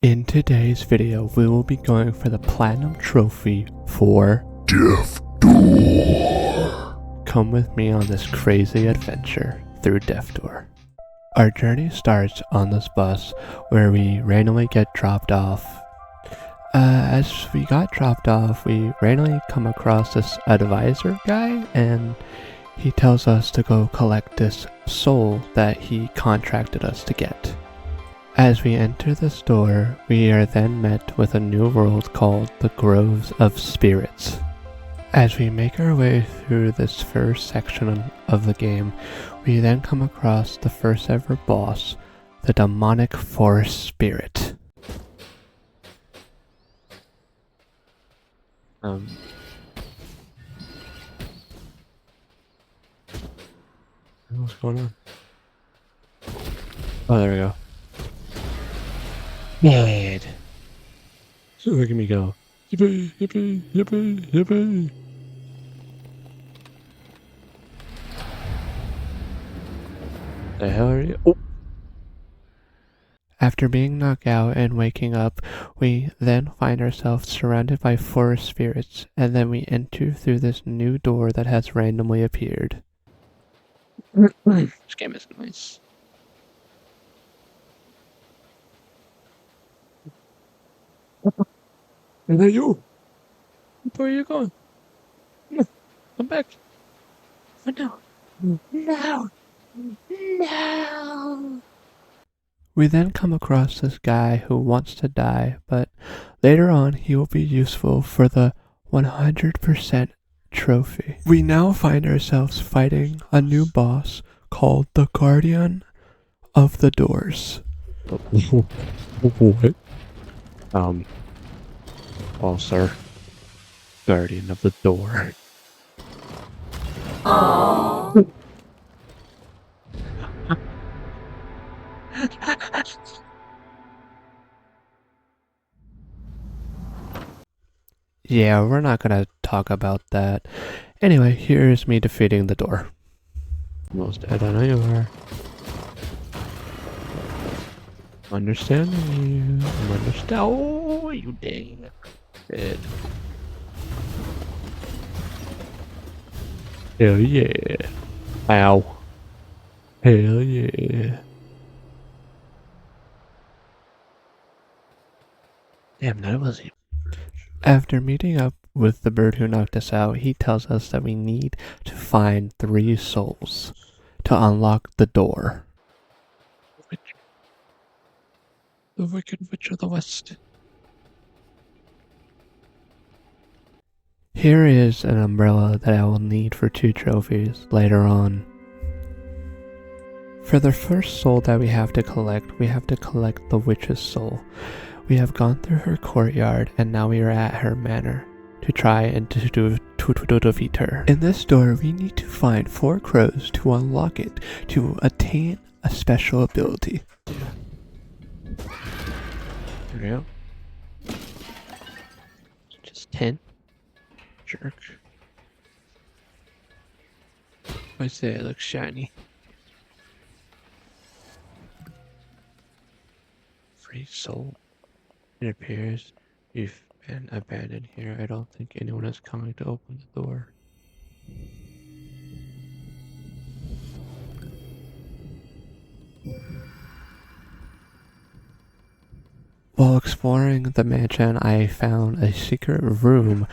In today's video, we will be going for the platinum trophy for Death Door. Come with me on this crazy adventure through Death Door. Our journey starts on this bus where we randomly get dropped off. As we got dropped off, we randomly come across this advisor guy, and he tells us to go collect this soul that he contracted us to get. As we enter this door, we are then met with a new world called the Groves of Spirits. As we make our way through this first section of the game, we then come across the first ever boss, the demonic forest spirit. What's going on? Oh, there we go. Mad. So look at me go. Yippee, yippee, yippee, yippee. The hell are you? Oh. After being knocked out and waking up, we then find ourselves surrounded by forest spirits, and then we enter through this new door that has randomly appeared. This game is nice. Is that you? Where are you going? Come back. Oh, no. No. No. We then come across this guy who wants to die, but later on he will be useful for the 100% trophy. We now find ourselves fighting a new boss called the Guardian of the Doors. What? Oh, sir. Guardian of the Door. Oh. Yeah, we're not gonna talk about that. Anyway, here's me defeating the door. Almost dead, I know you are. Understanding you. I'm understand. Oh, you dang. Dead. Hell yeah. Ow. Hell yeah. Damn, that was it. After meeting up with the bird who knocked us out, he tells us that we need to find 3 souls to unlock the door. The Wicked Witch of the West. Here is an umbrella that I will need for 2 trophies later on. For the first soul that we have to collect the witch's soul. We have gone through her courtyard and now we are at her manor to try and to defeat her. In this door, we need to find 4 crows to unlock it to attain a special ability. There we go. Just 10. Jerk. I say it looks shiny. Free soul. It appears you've been abandoned here. I don't think anyone is coming to open the door. While exploring the mansion, I found a secret room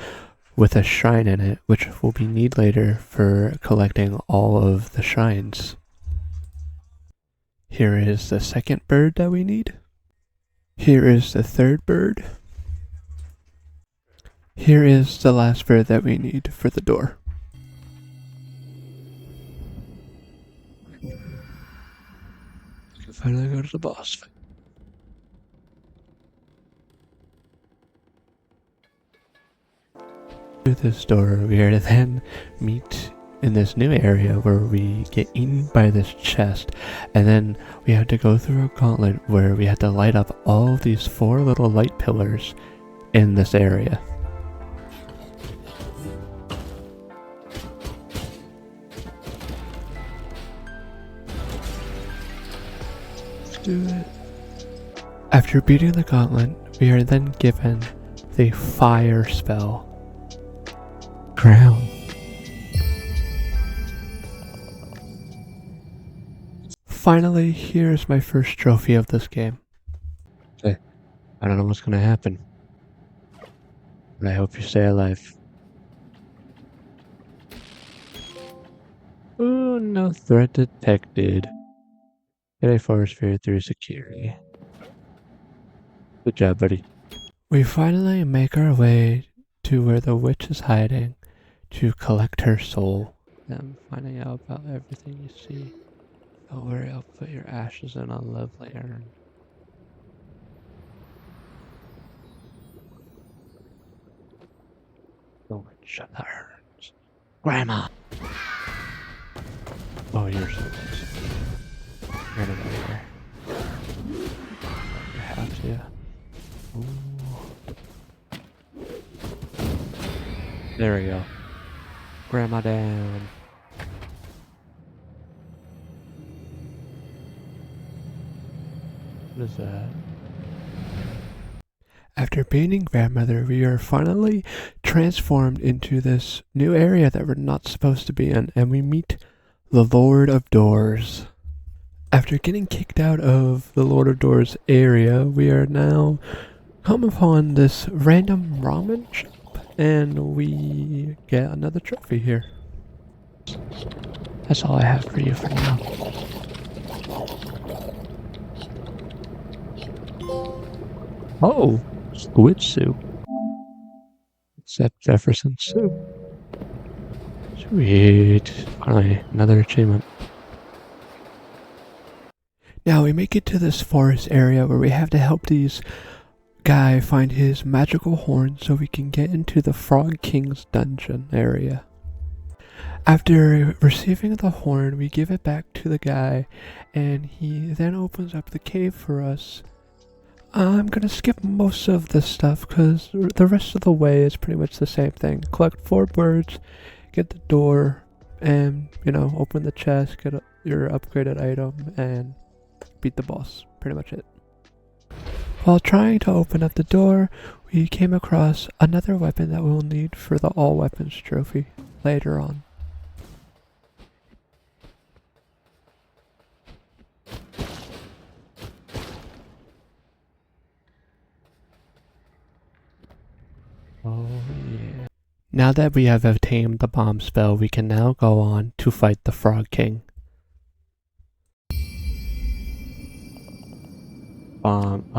with a shrine in it, which will be needed later for collecting all of the shrines. Here is the second bird that we need. Here is the third bird. Here is the last bird that we need for the door. We can finally go to the boss fight. Through this door, we are to then meet in this new area where we get eaten by this chest, and then we have to go through a gauntlet where we have to light up all of these 4 little light pillars in this area. Let's do it. After beating the gauntlet, we are then given the fire spell. Ground. Finally, here's my first trophy of this game. Hey, I don't know what's gonna happen, but I hope you stay alive. Oh, no threat detected. Get a forest sphere through security. Good job, buddy. We finally make our way to where the witch is hiding to collect her soul. Then finding out about everything you see. Don't worry, I'll put your ashes in a lovely urn. The witch of the urns. Grandma! Oh, you're so close. Run over here. You have to. Ooh. There we go. Grandma down. What is that? After beating grandmother, we are finally transformed into this new area that we're not supposed to be in, and we meet the Lord of Doors. After getting kicked out of the Lord of Doors area, we are now come upon this random ramen shop, and we get another trophy here. That's all I have for you for now. Oh, squid soup. Except Jefferson soup. Sweet. Finally, another achievement. Now we make it to this forest area where we have to help these guy find his magical horn so we can get into the Frog King's dungeon area. After receiving the horn, we give it back to the guy, and he then opens up the cave for us. I'm gonna skip most of this stuff because the rest of the way is pretty much the same thing. Collect 4 birds, get the door, and, you know, open the chest, get your upgraded item, and beat the boss. Pretty much it. While trying to open up the door, we came across another weapon that we'll need for the all weapons trophy later on. Oh yeah. Now that we have obtained the bomb spell, we can now go on to fight the Frog King.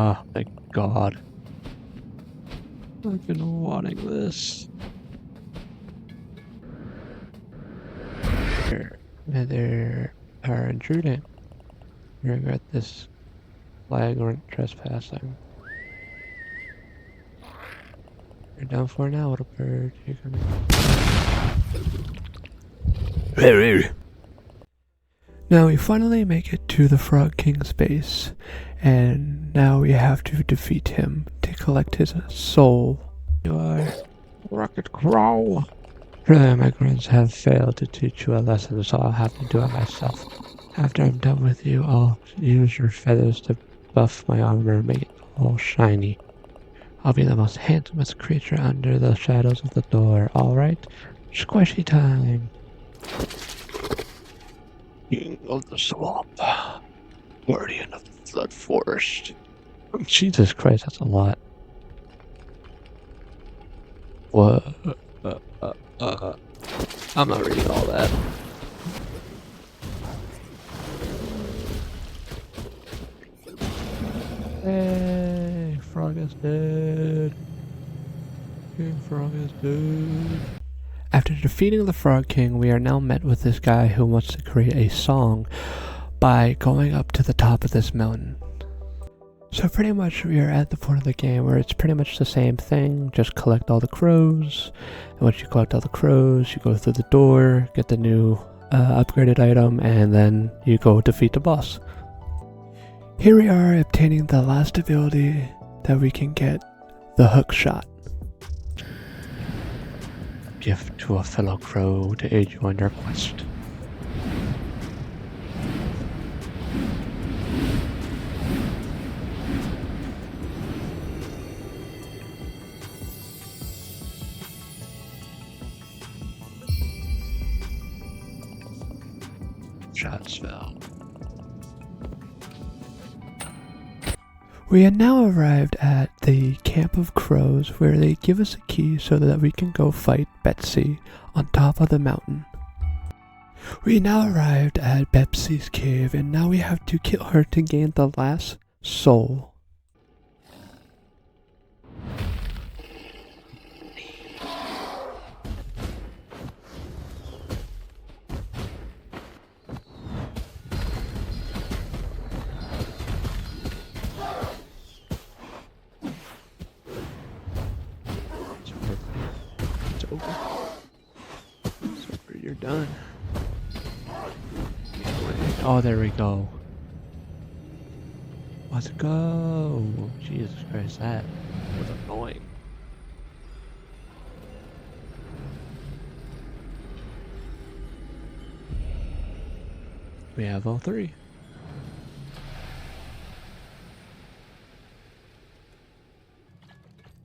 Oh thank God. I've been wanting this. There are intruding. You regret this flagrant trespassing. You're done for now, little bird. You're gonna... Now we finally make it to the Frog King's base, and now we have to defeat him to collect his soul. You are Rocket Crow. Really, my grunts have failed to teach you a lesson, so I'll have to do it myself. After I'm done with you, I'll use your feathers to buff my armor and make it all shiny. I'll be the most handsomest creature under the shadows of the door, alright? Squishy time! King of the swamp. Guardian of the flood forest. Jesus Christ, that's a lot. What? I'm not reading all that. Hey, Frog is dead. King Frog is dead. After defeating the Frog King, we are now met with this guy who wants to create a song by going up to the top of this mountain. So pretty much we are at the point of the game where it's pretty much the same thing, just collect all the crows, and once you collect all the crows, you go through the door, get the new upgraded item, and then you go defeat the boss. Here we are obtaining the last ability that we can get, the hook shot. Gift to a fellow crow to aid you on your quest. Shots fell. We had now arrived at the Camp of Crows, where they give us a key so that we can go fight Betsy on top of the mountain. We now arrived at Betsy's cave, and now we have to kill her to gain the last soul. It's over. You're done. Oh, there we go. Let's go. Jesus Christ, that was annoying. We have all three.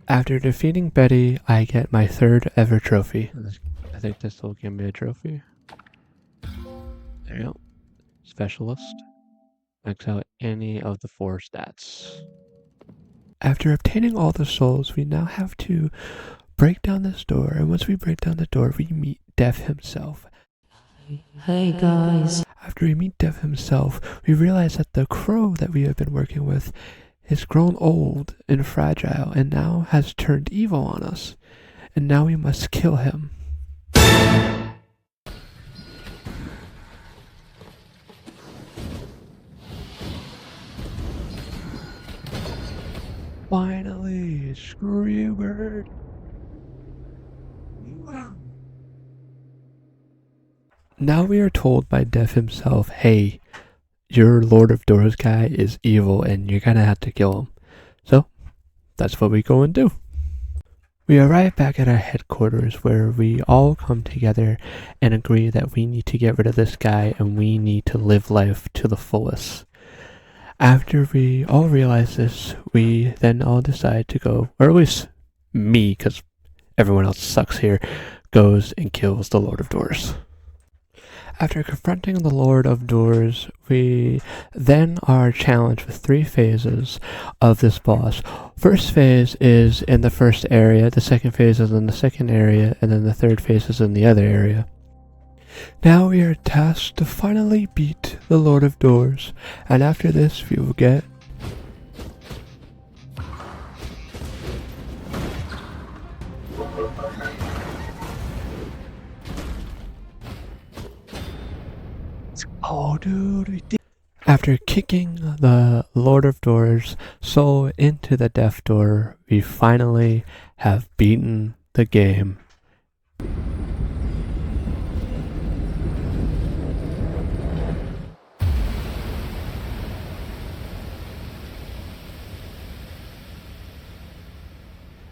After defeating Betty, I get my third ever trophy. I think this will give me a trophy. There you go. Specialist. Max out any of the 4 stats. After obtaining all the souls, we now have to break down this door, and once we break down the door, we meet Death himself. Hey guys. After we meet Death himself, we realize that the crow that we have been working with is grown old and fragile and now has turned evil on us, and now we must kill him. Finally, screw you, bird. Now we are told by Death himself, hey, your Lord of Doors guy is evil and you're gonna have to kill him. So, that's what we go and do. We arrive back at our headquarters where we all come together and agree that we need to get rid of this guy and we need to live life to the fullest. After we all realize this, we then all decide to go, or at least me, because everyone else sucks here, goes and kills the Lord of Doors. After confronting the Lord of Doors, we then are challenged with 3 phases of this boss. First phase is in the first area, the second phase is in the second area, and then the third phase is in the other area. Now we are tasked to finally beat the Lord of Doors, and after this we will get oh dude, we did. After kicking the Lord of Doors soul into the Death Door, we finally have beaten the game.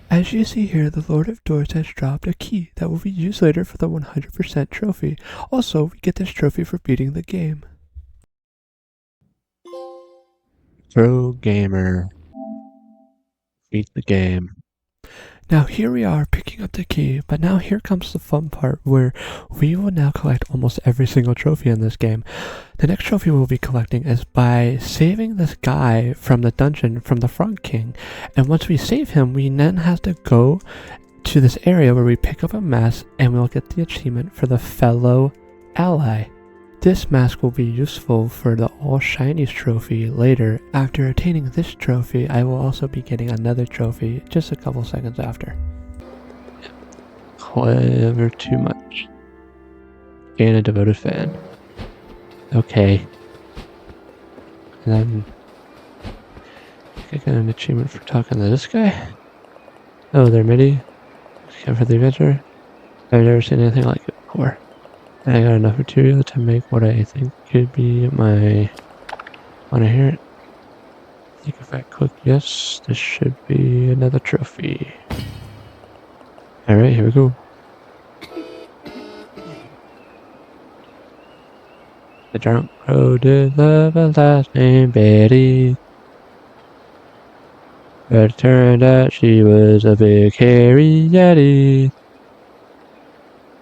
As you see here, the Lord of Doors has dropped a key that will be used later for the 100% trophy. Also, we get this trophy for beating the game. Pro Gamer. Beat the game. Now here we are picking up the key, but now here comes the fun part where we will now collect almost every single trophy in this game. The next trophy we'll be collecting is by saving this guy from the dungeon from the Frog King. And once we save him, we then have to go to this area where we pick up a mask and we'll get the achievement for the Fellow Ally. This mask will be useful for the All Shinies trophy later. After attaining this trophy, I will also be getting another trophy just a couple seconds after. However, too much. Gain a devoted fan. Okay. And then I got an achievement for talking to this guy. Oh, they're MIDI. Come for the adventure. I've never seen anything like it before. I got enough material to make what I think could be my... Wanna hear it? I think if I click yes, this should be another trophy. Alright, here we go. The drunk crow did love a last name Betty. But it turned out she was a big hairy yeti.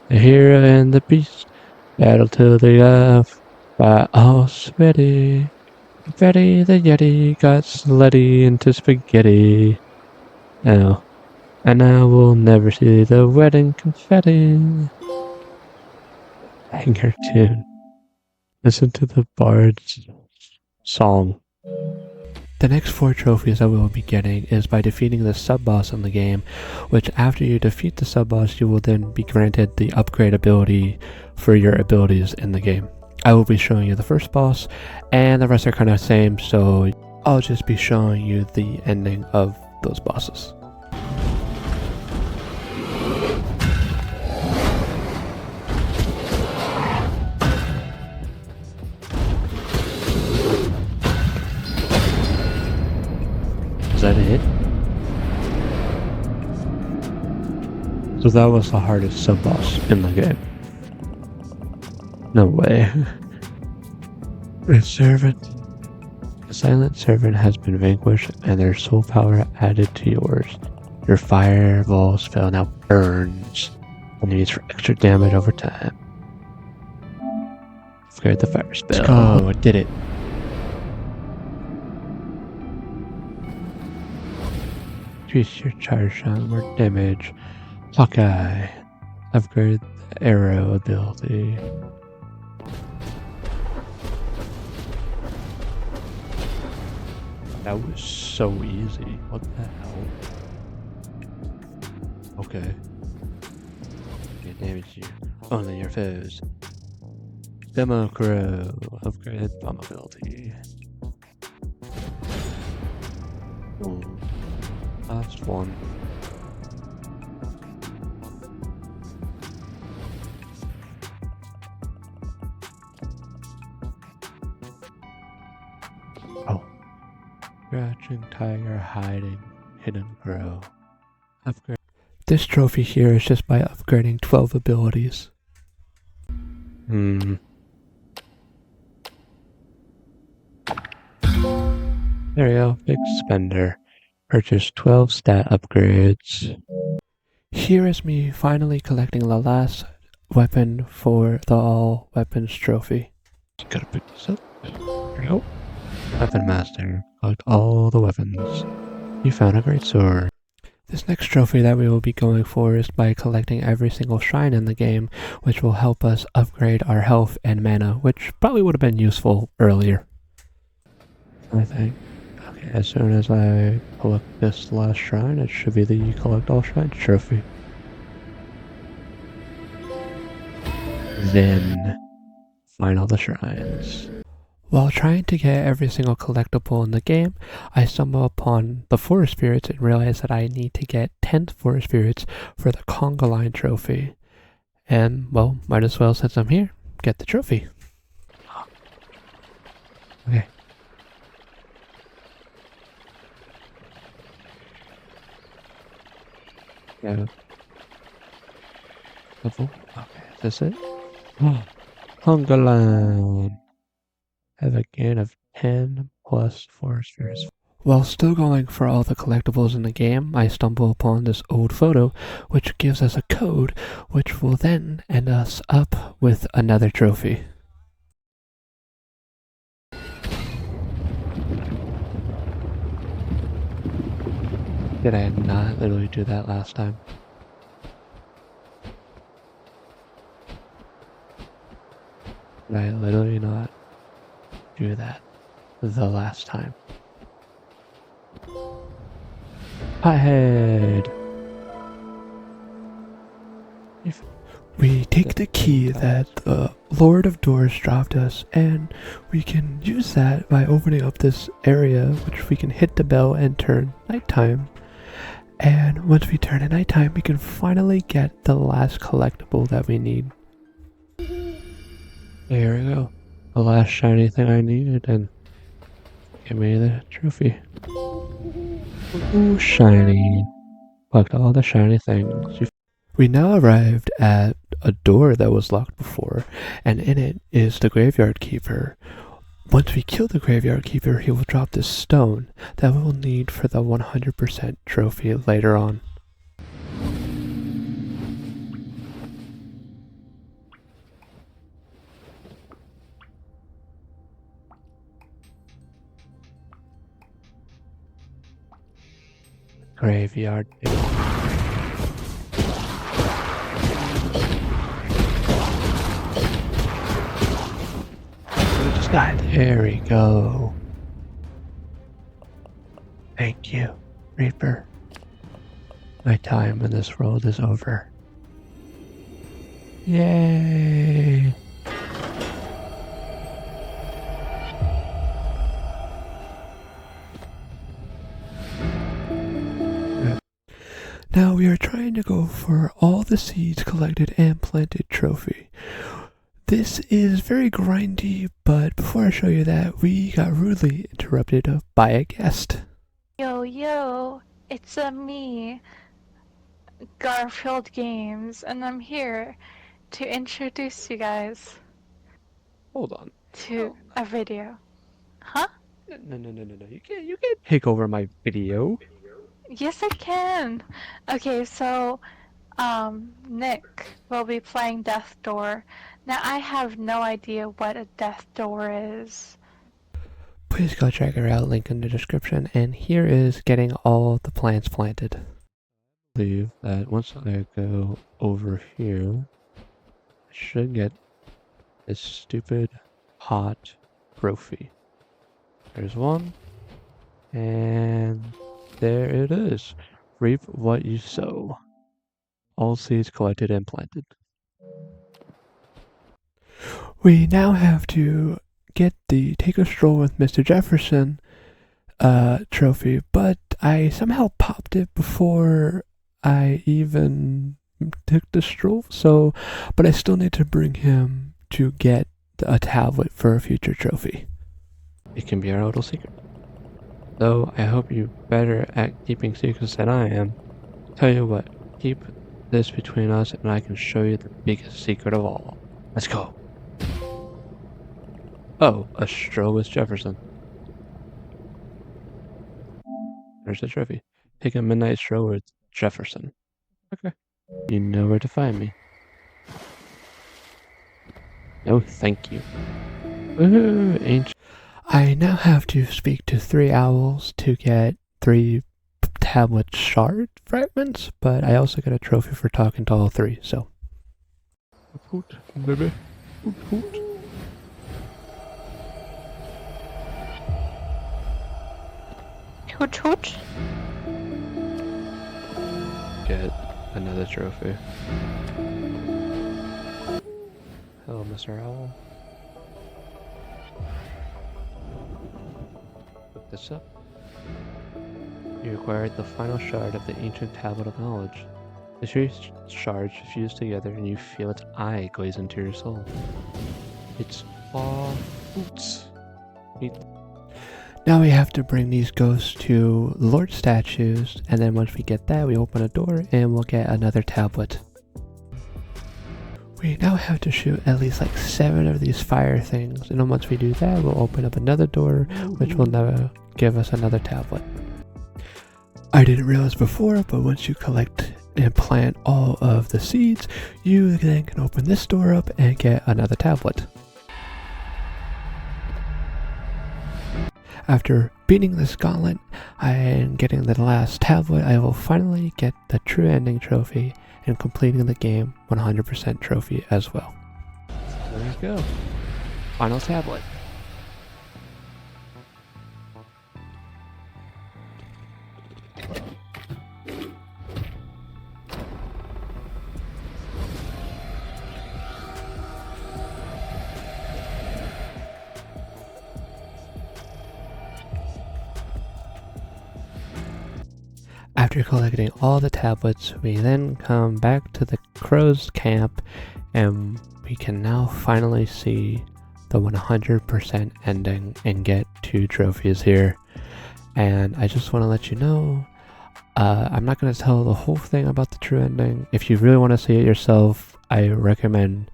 The hero and the beast battle till the death. But oh, sweaty. Betty the Yeti got slutty into spaghetti. Oh, and now we'll never see the wedding confetti. Banger tune. Listen to the bard's song. The next 4 trophies that we will be getting is by defeating the sub-boss in the game, which after you defeat the sub-boss, you will then be granted the upgrade ability for your abilities in the game. I will be showing you the first boss, and the rest are kind of the same, so I'll just be showing you the ending of those bosses. Is that it? So that was the hardest sub-boss in the game. No way. The servant. The silent servant has been vanquished and their soul power added to yours. Your fireball spell now burns and needs for extra damage over time. Upgrade the fire spell. Let's go, I did it. Increase your charge shot, more damage. Hawkeye. Upgrade the arrow ability. That was so easy. What the hell? Okay. Get damage you. Only your foes. Demo Crow. Upgrade bomb ability. Last one. Oh. Crouching tiger, hiding, hidden crow. Upgrade. This trophy here is just by upgrading 12 abilities. There you go, big spender. Purchase 12 stat upgrades. Here is me finally collecting the last weapon for the all weapons trophy. Gotta pick this up. There we go. Weapon master. Collect all the weapons. You found a great sword. This next trophy that we will be going for is by collecting every single shrine in the game, which will help us upgrade our health and mana, which probably would have been useful earlier. I think. Okay, as soon as I collect this last shrine, it should be the collect all shrines trophy. Then, find all the shrines. While trying to get every single collectible in the game, I stumble upon the Forest Spirits and realize that I need to get 10 Forest Spirits for the Conga Line trophy. And, well, might as well, since I'm here, get the trophy. Okay. Yeah. Level? Okay, is this it? Oh, Conga Line. Have a gain of 10 plus Forest Spirits. While still going for all the collectibles in the game, I stumble upon this old photo, which gives us a code, which will then end us up with another trophy. Did I not literally do that last time? Did I literally not do that the last time? Pothead! We take the key that the Lord of Doors dropped us, and we can use that by opening up this area, which we can hit the bell and turn nighttime. And once we turn it nighttime, we can finally get the last collectible that we need. There we go. The last shiny thing I needed, and give me the trophy. Ooh, shiny. Collect all the shiny things. We now arrived at a door that was locked before, and in it is the Graveyard Keeper. Once we kill the Graveyard Keeper, he will drop this stone that we will need for the 100% trophy later on. graveyard. There we go. Thank you, Reaper. My time in this world is over. Yay! Now we are trying to go for all the seeds collected and planted trophy. This is very grindy, but before I show you that, we got rudely interrupted by a guest. Yo, it's me, Garfield Games, and I'm here to introduce you guys Hold on. to a video. Huh? No. You can't take over my video. Yes, I can. Okay, so, Nick will be playing Death Door. Now, I have no idea what a Death Door is. Please go check her out, link in the description, and here is getting all the plants planted. I believe that once I go over here, I should get this stupid hot trophy. There's one, and there it is. Reap what you sow. All seeds collected and planted. We now have to get the Take a Stroll with Mr. Jefferson trophy, but I somehow popped it before I even took the stroll, but I still need to bring him to get a tablet for a future trophy. It can be our little secret. Though I hope you're better at keeping secrets than I am. Tell you what, keep this between us and I can show you the biggest secret of all. Let's go. Oh, a stroll with Jefferson. There's the trophy. Take a midnight stroll with Jefferson. Okay. You know where to find me. No, thank you. Woohoo, ancient. I now have to speak to 3 owls to get 3 tablet shard fragments, but I also get a trophy for talking to all 3, so. Hoot, baby. Hoot, hoot. Hoot hoot. Get another trophy. Hello, Mr. Owl. Look this up. You acquired the final shard of the ancient tablet of knowledge. The 3 shards fuse together and you feel its eye glaze into your soul. It's all boots. Now we have to bring these ghosts to Lord statues, and then once we get that, we open a door and we'll get another tablet. We now have to shoot at least like 7 of these fire things, and then once we do that, we'll open up another door, which will never give us another tablet. I didn't realize before, but once you collect and plant all of the seeds, you then can open this door up and get another tablet. After beating this gauntlet and getting the last tablet, I will finally get the true ending trophy and completing the game 100% trophy as well. There you go. Final tablet. After collecting all the tablets, we then come back to the crow's camp and we can now finally see the 100% ending and get 2 trophies here. And I just want to let you know, I'm not going to tell the whole thing about the true ending. If you really want to see it yourself, I recommend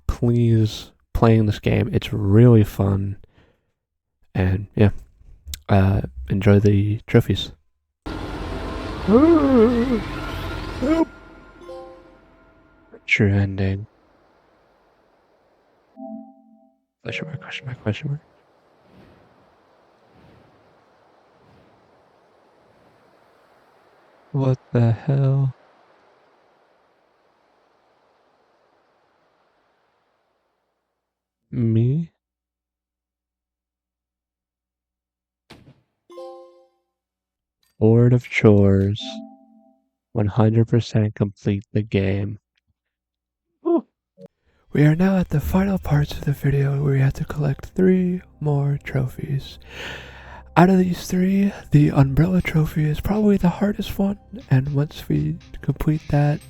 please playing this game. It's really fun. And yeah, enjoy the trophies. Help. True ending. Question mark, question mark, question mark. What the hell? Me? Bored of chores. 100% complete the game. Ooh. We are now at the final parts of the video where we have to collect 3 more trophies. Out of these 3, the umbrella trophy is probably the hardest one, and once we complete that,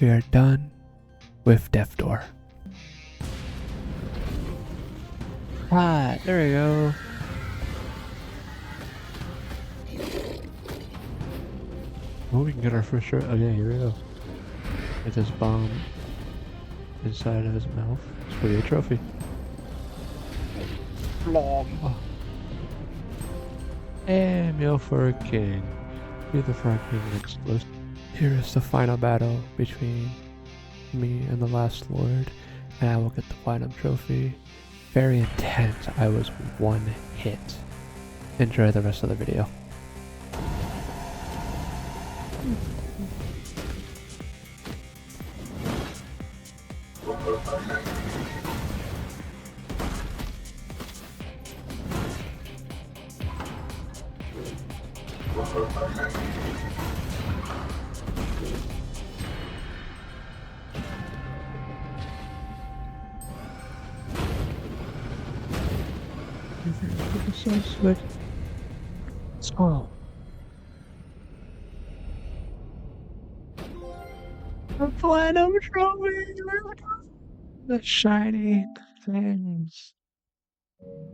we are done with Death Door. Ah, there we go. Oh, we can get our first trophy. Okay, here we go. Get this bomb inside of his mouth. It's for your trophy. Oh. And meal for a king. Be the front king explosive. Here is the final battle between me and the last lord, and I will get the platinum trophy. Very intense. I was 1 hit. Enjoy the rest of the video. So sweet. Oh. The platinum trophy! The shiny things.